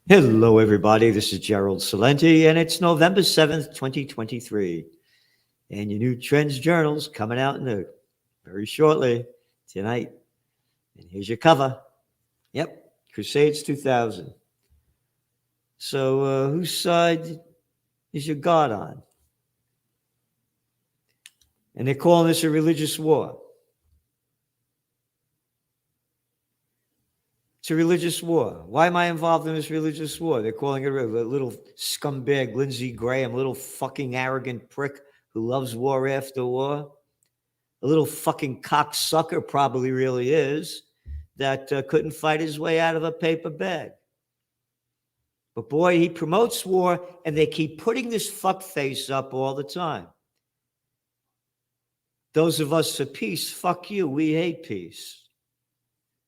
Hello, everybody. This is geraldcelente, and it's November 7th, 2023. And your new Trends Journal's coming out very shortly tonight. And here's your cover. Yep, Crusades 2000. So, whose side is your God on? And they're calling this a religious war. It's a religious war. Why am I involved in this religious war? They're calling it a little scumbag, Lindsey Graham, little fucking arrogant prick who loves war after war. A little fucking cocksucker probably really is that couldn't fight his way out of a paper bag. But boy, he promotes war, and they keep putting this fuckface up all the time. Those of us for peace, fuck you. We hate peace.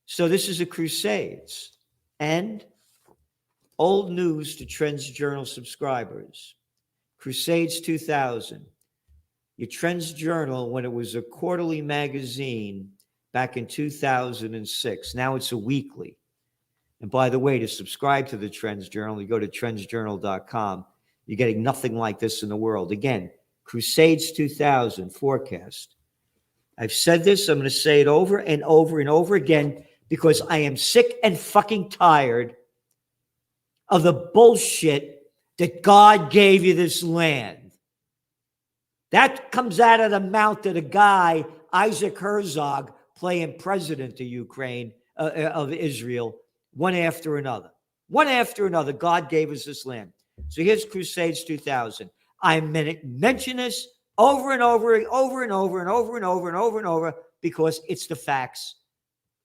So this is a Crusades. And old news to Trends Journal subscribers. Crusades 2000. Your Trends Journal, when it was a quarterly magazine back in 2006. Now it's a weekly. And by the way, to subscribe to the Trends Journal, you go to trendsjournal.com. You're getting nothing like this in the world. Again, Crusades 2000 forecast. I've said this. I'm going to say it over and over and over again because I am sick and fucking tired of the bullshit that God gave you this land. That comes out of the mouth of the guy, Isaac Herzog, playing president of Ukraine, of Israel, one after another. One after another, God gave us this land. So here's Crusades 2000. I mention this over and over and over and over and over and over and over and over because it's the facts.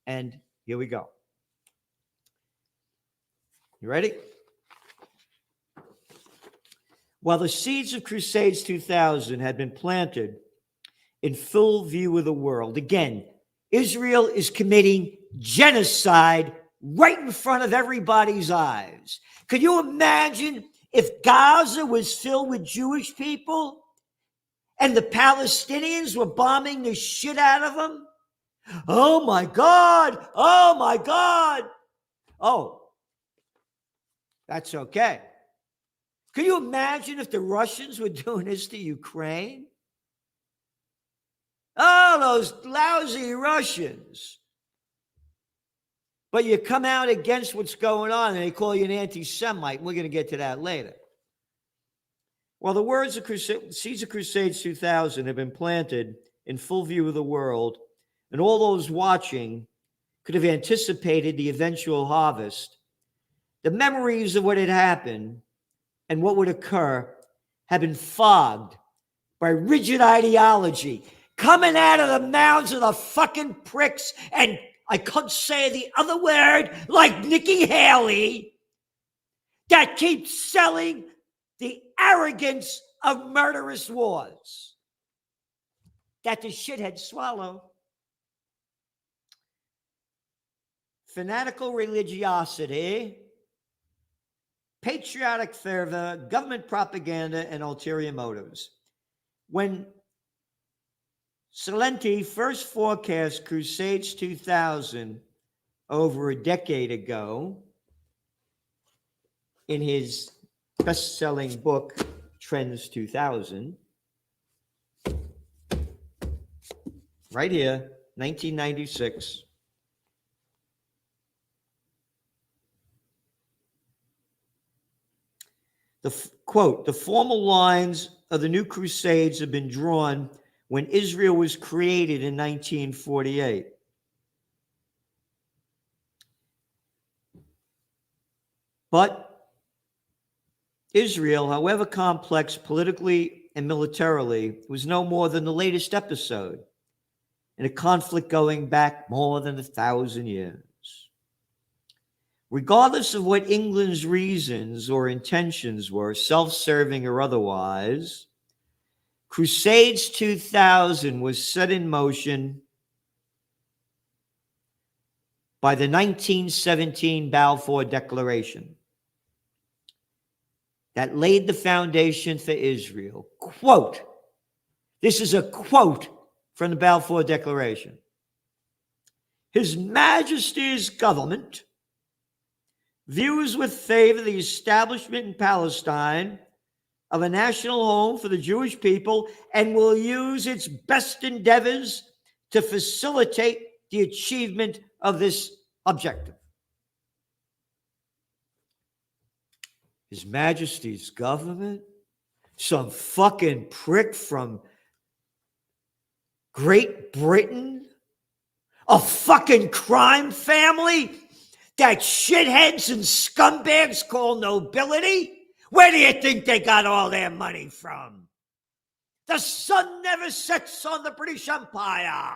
And here we go. You ready? While the seeds of Crusades 2000 had been planted in full view of the world, again, Israel is committing genocide right in front of everybody's eyes. Could you imagine if Gaza was filled with Jewish people and the Palestinians were bombing the shit out of them? Oh my God! Oh my God! Oh, that's okay. Can you imagine if the Russians were doing this to Ukraine? Oh, those lousy Russians. But you come out against what's going on and they call you an anti-Semite. We're going to get to that later. Well, the words of seeds of Crusades 2000 have been planted in full view of the world, and all those watching could have anticipated the eventual harvest. The memories of what had happened and what would occur have been fogged by rigid ideology coming out of the mouths of the fucking pricks, and I couldn't say the other word, like Nikki Haley, that keeps selling the arrogance of murderous wars that the shitheads swallow. Fanatical religiosity, patriotic fervor, government propaganda, and ulterior motives. When Celente first forecast Crusades 2000 over a decade ago in his best-selling book, Trends 2000, right here, 1996, quote, the formal lines of the new Crusades have been drawn when Israel was created in 1948. But Israel, however complex politically and militarily, was no more than the latest episode in a conflict going back more than 1,000 years. Regardless of what England's reasons or intentions were, self-serving or otherwise, Crusades 2000 was set in motion by the 1917 Balfour Declaration that laid the foundation for Israel. Quote, this is a quote from the Balfour Declaration. His Majesty's government views with favor the establishment in Palestine of a national home for the Jewish people and will use its best endeavors to facilitate the achievement of this objective. His Majesty's government, some fucking prick from Great Britain, a fucking crime family that shitheads and scumbags call nobility? Where do you think they got all their money from? The sun never sets on the British Empire.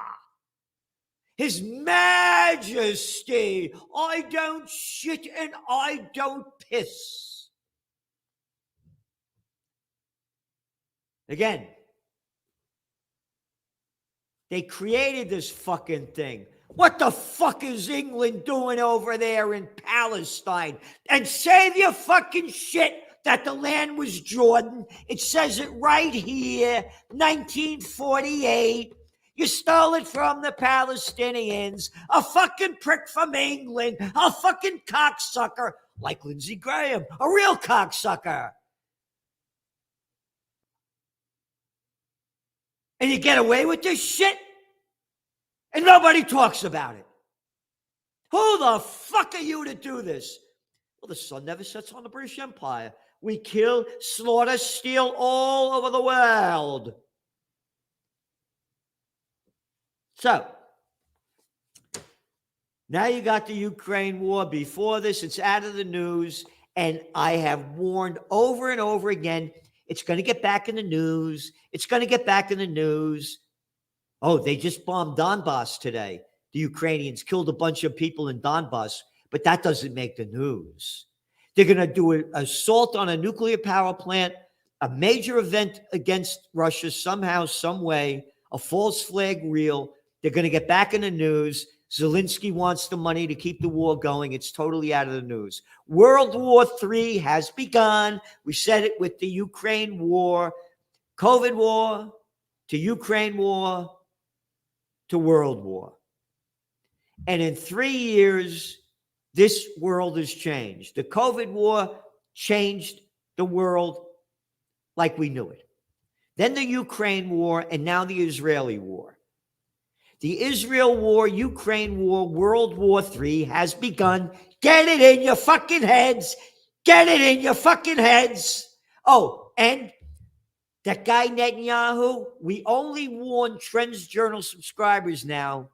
His Majesty, I don't shit and I don't piss. Again, they created this fucking thing. What the fuck is England doing over there in Palestine? And save your fucking shit that the land was Jordan. It says it right here, 1948. You stole it from the Palestinians. A fucking prick from England. A fucking cocksucker. Like Lindsey Graham. A real cocksucker. And you get away with this shit? And nobody talks about it. Who the fuck are you to do this? Well, the sun never sets on the British Empire. We kill, slaughter, steal all over the world. So, now you got the Ukraine war. Before this, it's out of the news. And I have warned over and over again, it's going to get back in the news. It's going to get back in the news. Oh, they just bombed Donbass today. The Ukrainians killed a bunch of people in Donbass, but that doesn't make the news. They're going to do an assault on a nuclear power plant, a major event against Russia somehow, some way, a false flag reel. They're going to get back in the news. Zelensky wants the money to keep the war going. It's totally out of the news. World War III has begun. We said it with the Ukraine war, COVID war, to Ukraine war, to World War. And in 3 years, this world has changed. The COVID war changed the world like we knew it. Then the Ukraine war, and now the Israeli war. The Israel war, Ukraine war, World War III has begun. Get it in your fucking heads. Get it in your fucking heads. Oh, and that guy Netanyahu, we only warn Trends Journal subscribers now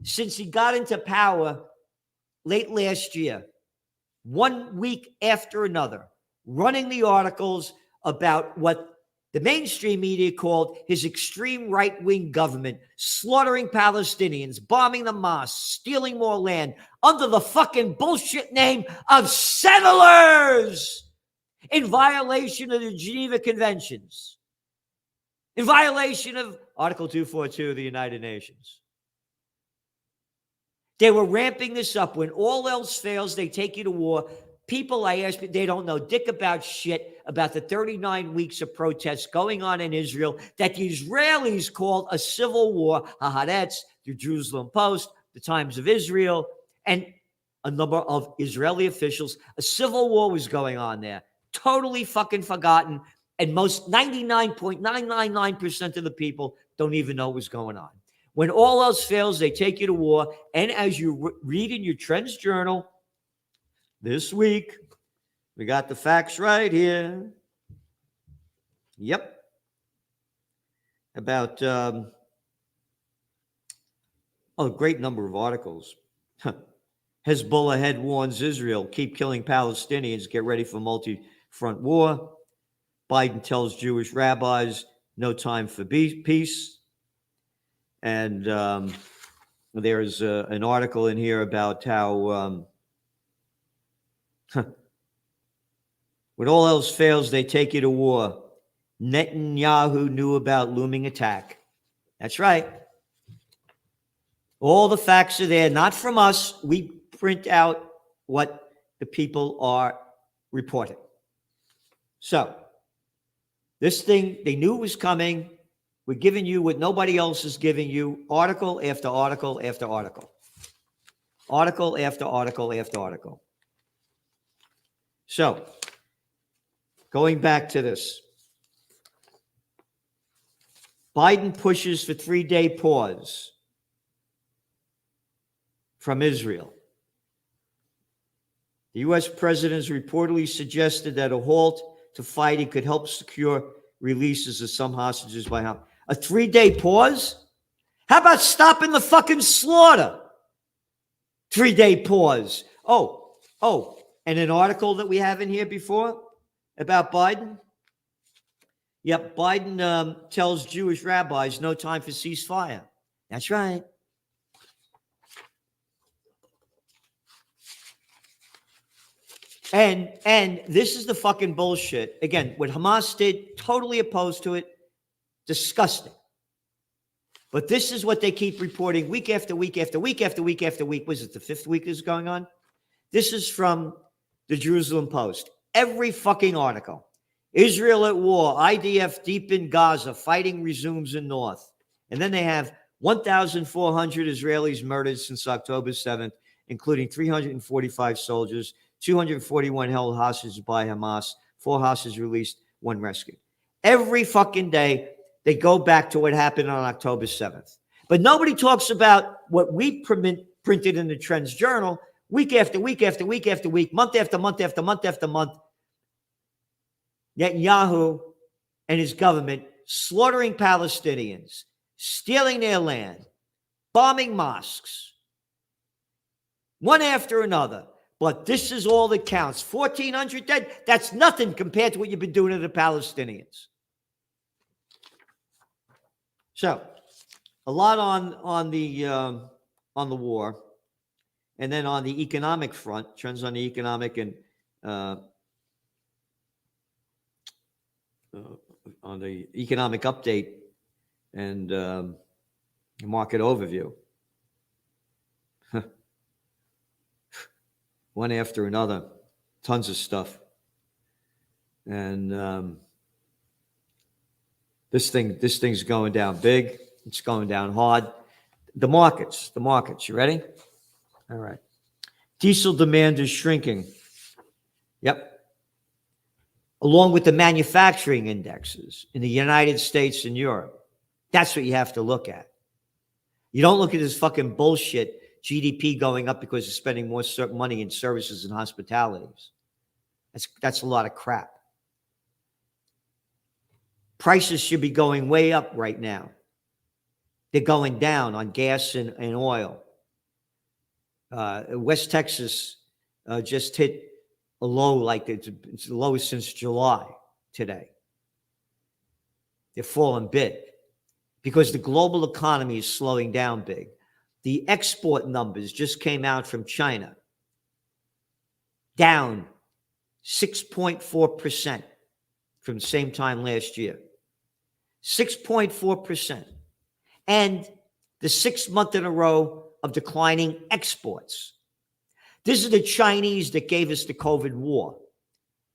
since he got into power late last year, 1 week after another, running the articles about what the mainstream media called his extreme right-wing government, slaughtering Palestinians, bombing the mosques, stealing more land under the fucking bullshit name of settlers, in violation of the Geneva Conventions, in violation of Article 242 of the United Nations. They were ramping this up. When all else fails, they take you to war. People, I ask, they don't know dick about shit about the 39 weeks of protests going on in Israel that the Israelis called a civil war. Haaretz, the Jerusalem Post, the Times of Israel, and a number of Israeli officials. A civil war was going on there. Totally fucking forgotten. And most 99.999% of the people don't even know what's going on. When all else fails, they take you to war. And as you read in your Trends Journal this week, we got the facts right here. Yep. About a great number of articles. Hezbollah head warns Israel, keep killing Palestinians, get ready for multi-front war. Biden tells Jewish rabbis, no time for peace. And there's an article in here about how when all else fails, they take you to war. Netanyahu knew about looming attack. That's right. All the facts are there, not from us. We print out what the people are reporting. So, this thing, they knew it was coming. We're giving you what nobody else is giving you, article after article after article. Article after article after article. So, going back to this, Biden pushes for 3-day pause from Israel. The U.S. president has reportedly suggested that a halt to fighting could help secure releases of some hostages by Hamas. A 3-day pause? How about stopping the fucking slaughter? 3-day pause. Oh, and an article that we have in here before about Biden. Yep, Biden tells Jewish rabbis no time for ceasefire. That's right. And this is the fucking bullshit. Again, what Hamas did, totally opposed to it. Disgusting. But this is what they keep reporting week after week after week after week after week. Was it the 5th week is going on? This is from the Jerusalem Post. Every fucking article. Israel at war. IDF deep in Gaza. Fighting resumes in north. And then they have 1,400 Israelis murdered since October 7th, including 345 soldiers, 241 held hostages by Hamas, 4 hostages released, 1 rescued. Every fucking day, they go back to what happened on October 7th. But nobody talks about what we printed in the Trends Journal week after week after week after week, month after month after month after month. Netanyahu and his government slaughtering Palestinians, stealing their land, bombing mosques, one after another. But this is all that counts. 1,400 dead, that's nothing compared to what you've been doing to the Palestinians. So, a lot on the war, and then on the economic front, trends on the economic and on the economic update and market overview. One after another, tons of stuff, and this thing's going down big. It's going down hard. The markets. You ready? All right. Diesel demand is shrinking. Yep. Along with the manufacturing indexes in the United States and Europe. That's what you have to look at. You don't look at this fucking bullshit, GDP going up because you're spending more money in services and hospitalities. That's a lot of crap. Prices should be going way up right now. They're going down on gas and oil. West Texas just hit a low, like it's the lowest since July today. They're falling big because the global economy is slowing down big. The export numbers just came out from China, down 6.4% from the same time last year. 6.4%. And the 6th month in a row of declining exports. This is the Chinese that gave us the COVID war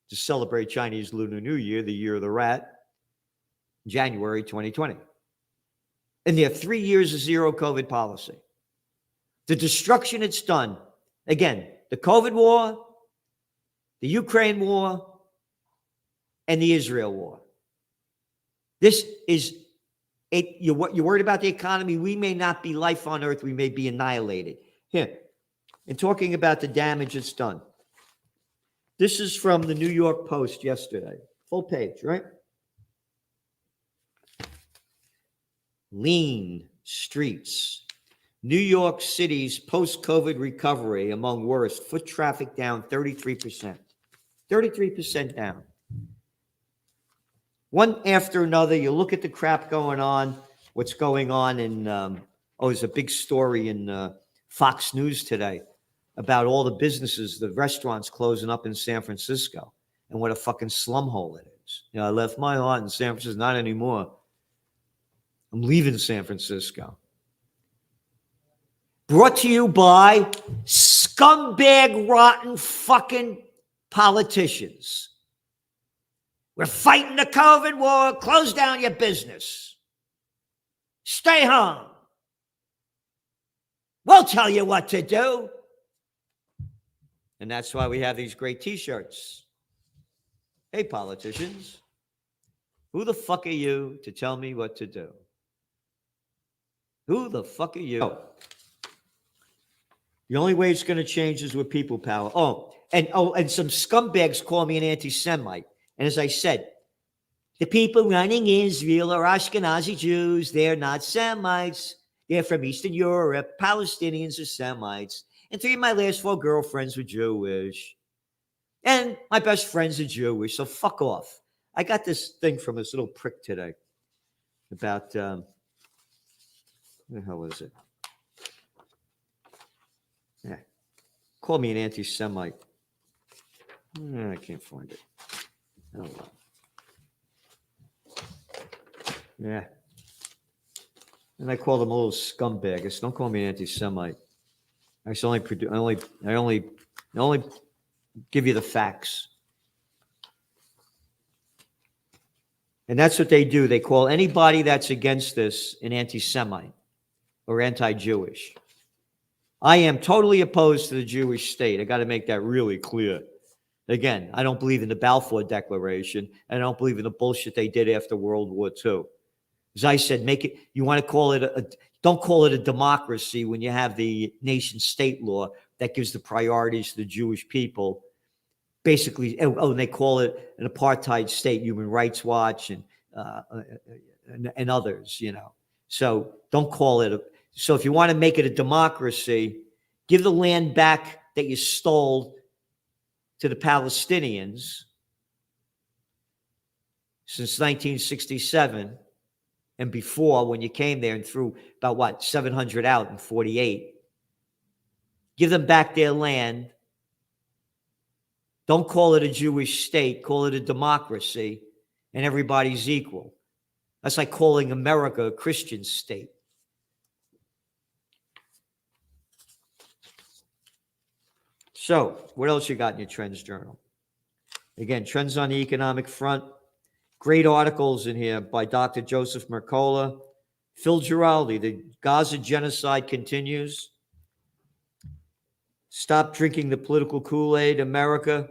to celebrate Chinese Lunar New Year, the year of the rat, January 2020. And their 3 years of zero COVID policy. The destruction it's done. Again, the COVID war, the Ukraine war, and the Israel war. This is, you're worried about the economy. We may not be life on earth. We may be annihilated. Here, in talking about the damage it's done. This is from the New York Post yesterday. Full page, right? Lean streets. New York City's post-COVID recovery among worst. Foot traffic down 33%. 33% down. One after another, you look at the crap going on, what's going on in, there's a big story in Fox News today about all the businesses, the restaurants closing up in San Francisco and what a fucking slum hole it is. I left my heart in San Francisco, not anymore. I'm leaving San Francisco. Brought to you by scumbag, rotten fucking politicians. We're fighting the COVID war. Close down your business. Stay home. We'll tell you what to do. And that's why we have these great T-shirts. Hey, politicians, who the fuck are you to tell me what to do? Who the fuck are you? Oh, the only way it's going to change is with people power. And some scumbags call me an anti-Semite. And as I said, the people running Israel are Ashkenazi Jews. They're not Semites. They're from Eastern Europe. Palestinians are Semites. And 3 of my last 4 girlfriends were Jewish. And my best friends are Jewish. So fuck off. I got this thing from this little prick today about, what the hell is it? Yeah. Call me an anti-Semite. I can't find it. Oh, well. Yeah. And I call them a little scumbag. I said, don't call me an anti-Semite. I only give you the facts. And that's what they do. They call anybody that's against this an anti-Semite or anti-Jewish. I am totally opposed to the Jewish state. I got to make that really clear. Again, I don't believe in the Balfour Declaration. And I don't believe in the bullshit they did after World War II. As I said, you want to call it don't call it a democracy when you have the nation state law that gives the priorities to the Jewish people. Basically, and they call it an apartheid state, Human Rights Watch and others, So don't call it so if you want to make it a democracy, give the land back that you stole to the Palestinians since 1967 and before, when you came there and threw about 700 out in 48. Give them back their land. Don't call it a Jewish state, call it a democracy, and everybody's equal. That's like calling America a Christian state. So, what else you got in your Trends Journal? Again, Trends on the Economic Front. Great articles in here by Dr. Joseph Mercola. Phil Giraldi, the Gaza genocide continues. Stop drinking the political Kool-Aid, America.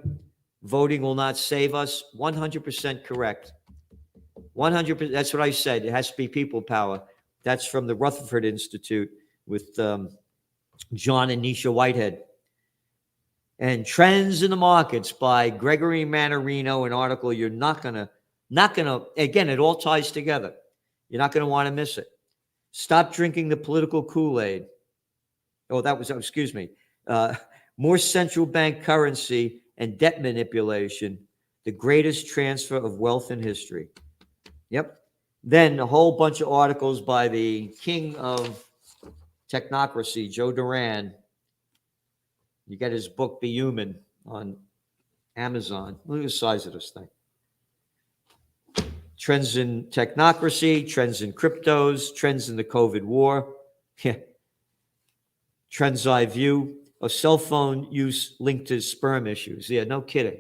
Voting will not save us. 100% correct. 100%. That's what I said. It has to be people power. That's from the Rutherford Institute with John and Nisha Whitehead. And Trends in the Markets by Gregory Mannarino, an article you're not gonna, again, it all ties together. You're not gonna want to miss it. Stop drinking the political Kool-Aid. Excuse me. More central bank currency and debt manipulation, the greatest transfer of wealth in history. Yep. Then a whole bunch of articles by the king of technocracy, Joe Duran. You get his book, Be Human, on Amazon. Look at the size of this thing. Trends in technocracy, trends in cryptos, trends in the COVID war. Yeah. Trends I view. A cell phone use linked to sperm issues. Yeah, no kidding.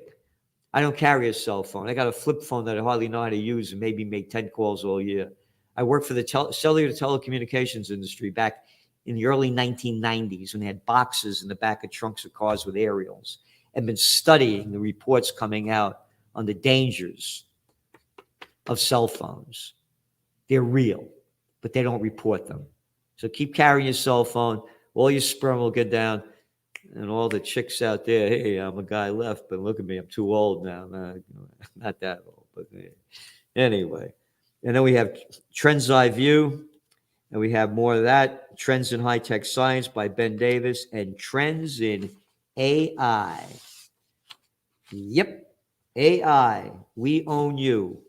I don't carry a cell phone. I got a flip phone that I hardly know how to use and maybe make 10 calls all year. I worked for the cellular telecommunications industry back in the early 1990s when they had boxes in the back of trunks of cars with aerials, and been studying the reports coming out on the dangers of cell phones. They're real, but they don't report them. So keep carrying your cell phone. All your sperm will get down. And all the chicks out there, hey, I'm a guy left, but look at me, I'm too old now. Not that old, but anyway. And then we have Trends I View, and we have more of that. Trends in High-Tech Science by Ben Davis, and Trends in AI. Yep, AI, we own you.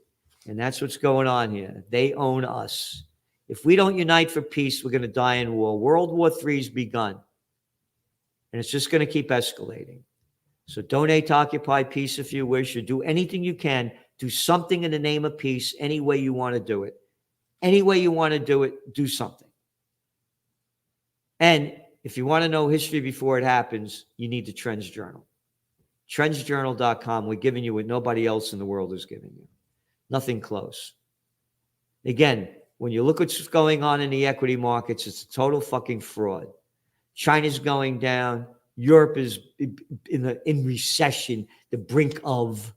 And that's what's going on here. They own us. If we don't unite for peace, we're going to die in war. World War III has begun. And it's just going to keep escalating. So donate to Occupy Peace if you wish, or do anything you can. Do something in the name of peace any way you want to do it. Any way you want to do it, do something. And if you want to know history before it happens, you need the Trends Journal. Trendsjournal.com. We're giving you what nobody else in the world is giving you. Nothing close. Again, when you look at what's going on in the equity markets, it's a total fucking fraud. China's going down. Europe is in recession, the brink of.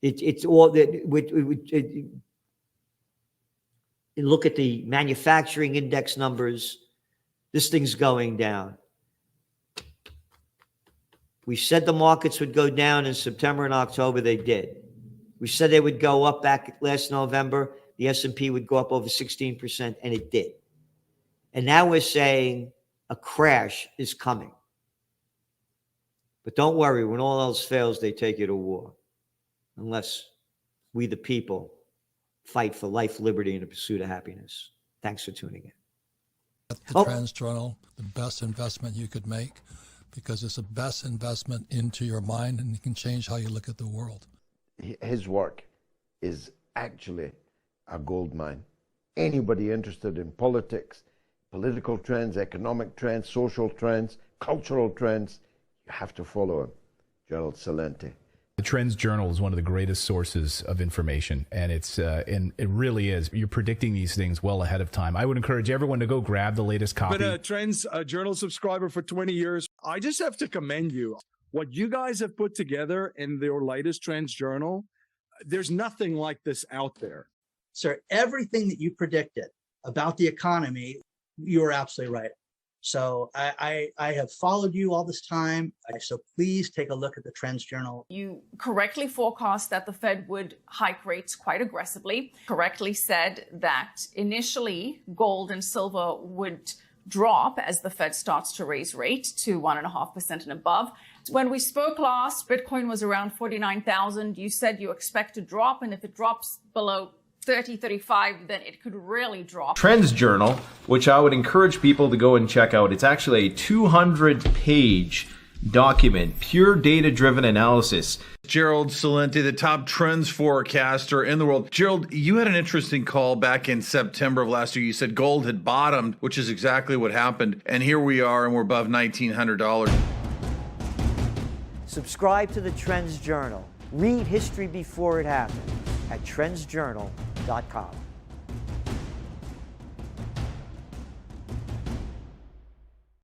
It's all that. Look at the manufacturing index numbers. This thing's going down. We said the markets would go down in September and October. They did. We said they would go up back last November. The S&P would go up over 16%, and it did. And now we're saying a crash is coming. But don't worry, when all else fails, they take you to war. Unless we, the people, fight for life, liberty, and the pursuit of happiness. Thanks for tuning in. The Trends Journal, the best investment you could make, because it's the best investment into your mind, and it can change how you look at the world. His work is actually a gold mine. Anybody interested in politics, political trends, economic trends, social trends, cultural trends, you have to follow him, geraldcelente. The Trends Journal is one of the greatest sources of information, and and it really is. You're predicting these things well ahead of time. I would encourage everyone to go grab the latest copy. But Trends Journal subscriber for 20 years. I just have to commend you. What you guys have put together in your latest Trends Journal, there's nothing like this out there. Sir, everything that you predicted about the economy, you were absolutely right. So I have followed you all this time. So please take a look at the Trends Journal. You correctly forecast that the Fed would hike rates quite aggressively, correctly said that initially gold and silver would drop as the Fed starts to raise rates to 1.5% and above. When we spoke last, Bitcoin was around 49,000. You said you expect to drop, and if it drops below 30, 35, then it could really drop. Trends Journal, which I would encourage people to go and check out. It's actually a 200-page document, pure data-driven analysis. Gerald Celente, the top trends forecaster in the world. Gerald, you had an interesting call back in September of last year. You said gold had bottomed, which is exactly what happened. And here we are, and we're above $1,900. Subscribe to the Trends Journal. Read history before it happened at trendsjournal.com.